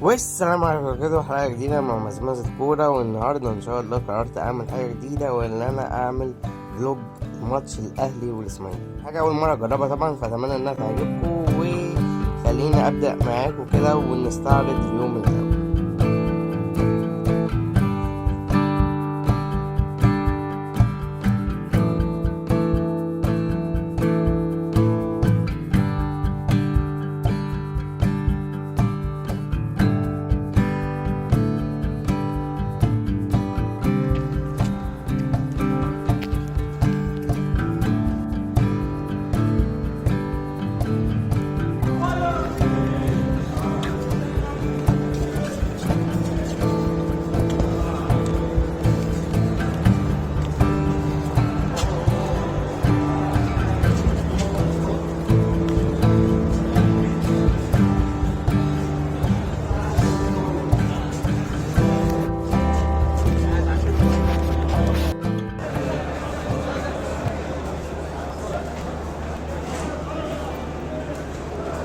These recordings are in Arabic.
والسلام عليكم كده حلقة جديدة مع مزمزة كورة. والنهاردة إن شاء الله قررت أعمل حاجة جديدة، وإن أنا أعمل فلوج ماتش الأهلي والإسماعيلي. حاجة أول مرة أجربها طبعا، فأتمنى إنها تعجبكم. وخليني أبدأ معاكم كده ونستعرض اليوم الأول.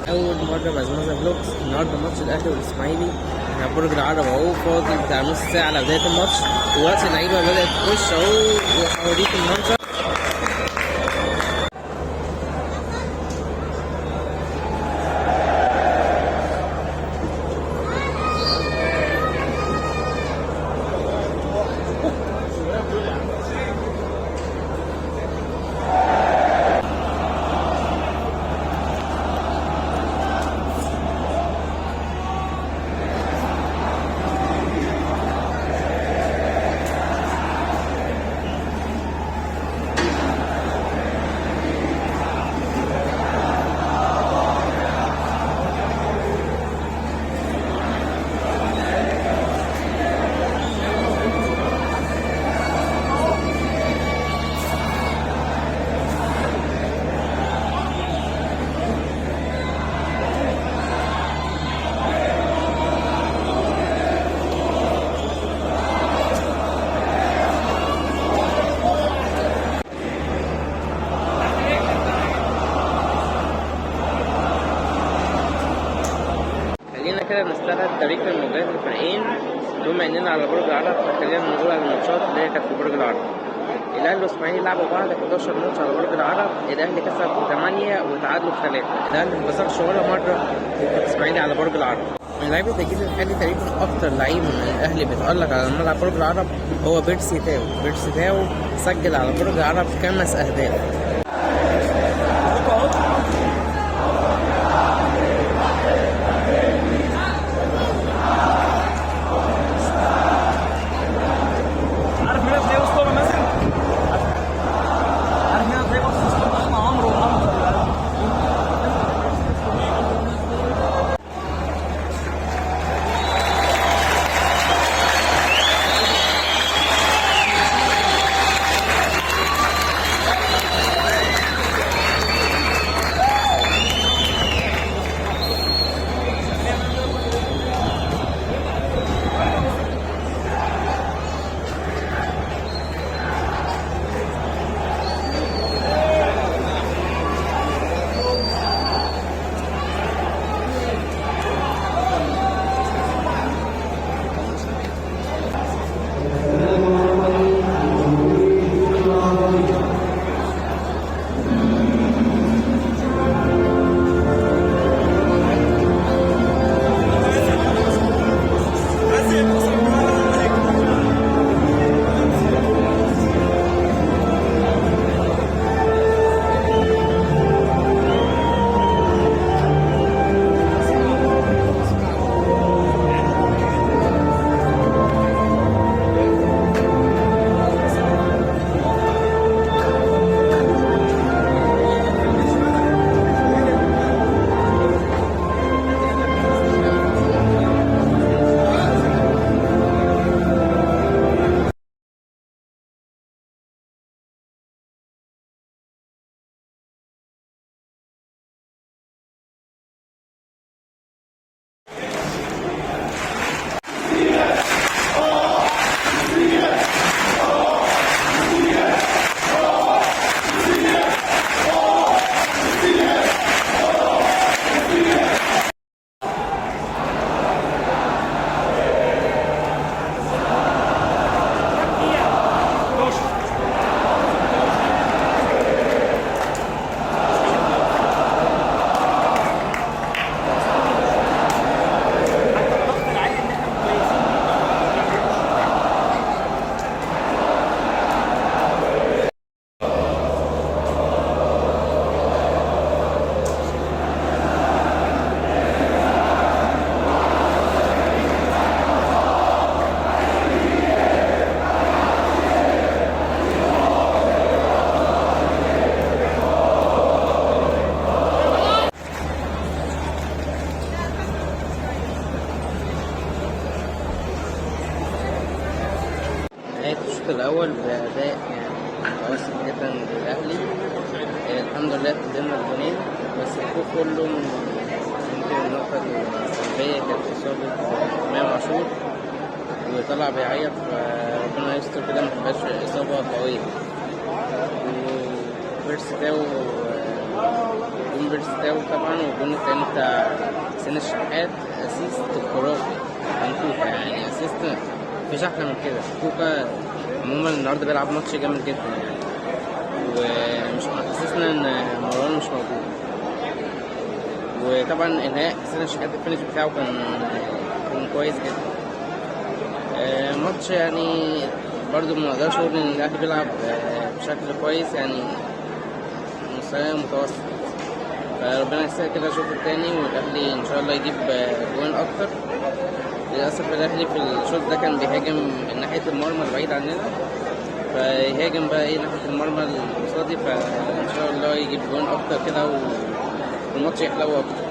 أول مرة مزمزة فلوجز. النهاردة ماتش الأهلي والإسماعيلي، احنا في برج العرب أهو، فاضل بتاع نص ساعة على بداية الماتش. دلوقتي اللعيبة بدأت تخش أهو، وهوريك المنظر. خلينا كده نستعرض تاريخ المواجهات للفريقين. بما اننا على برج العرب، فخلينا نقول على الماتشات اللي هي كانت في برج العرب. الاهلي والاسماعيلي لعبوا بعض 11 ماتش على برج العرب. الاهلي كسب 8 وتعادلوا في 3. الاهلي ما خسرش ولا مره ضد الاسماعيلي على برج العرب. لعيب التجهيز الحالي تقريبا اكتر لعيب من الاهلي بيتالق على ملعب برج العرب هو بيرسي تاو. بيرسي تاو سجل على برج العرب 5 أهداف. الأول بأداء يعني متوسط جدا للأهلي. الحمد لله قدمنا الجونين، بس الخوف كله يمكن النقطة السلبية كانت إصابة إمام عاشور وطلع بيعيط، فربنا يستر كده متبقاش إصابة قوية. وبيرسي تاو جون بيرسي تاو طبعا، والجون التاني بتاع حسين الشحات أسيست خرافي عن كوكا، يعني أسيست مفيش أحلى من كده. كوكا عموما النهارده بيلعب ماتش جامد جدا يعني، ومش محسسنا إن مروان مش موجود. وطبعا إنهاء حسين الشحات الفينش بتاعه كان كويس جدا. ماتش يعني برضو ما نقدرش نقول ان الاهلي بيلعب بشكل كويس، يعني مستوى متوسط. فربنا يسهل كده الشوط التاني والاهلي ان شاء الله يجيب جوان اكتر. للاسف الاهلي في الشوط ده كان بيهاجم من ناحيه المرمى البعيد عننا، فيهاجم بقى ناحيه المرمى القصادي، فان شاء الله يجيب جوان اكتر كده والماتش يحلو اكتر.